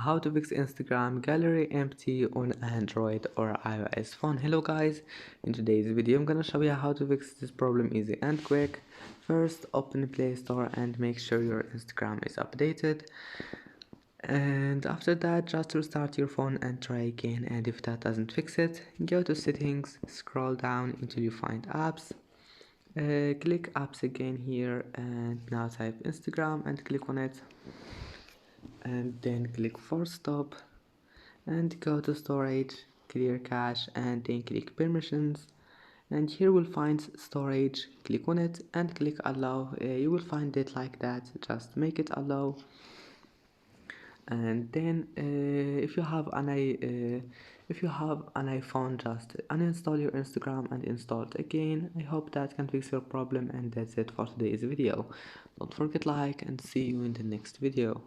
How to fix Instagram gallery empty on Android or iOS phone. Hello guys, in today's video I'm gonna show you how to fix this problem easy and quick. First, open Play Store and make sure your Instagram is updated, and after that just restart your phone and try again. And if that doesn't fix it, go to settings, scroll down until you find apps. Click apps again here and now type Instagram and click on it, and then click force stop and go to storage, clear cache, and then click permissions, and here we'll find storage. Click on it and click allow. You will find it like that, just make it allow. And then if you have an iPhone, just uninstall your Instagram and install it again. I hope that can fix your problem, and that's it for today's video. Don't forget like and see you in the next video.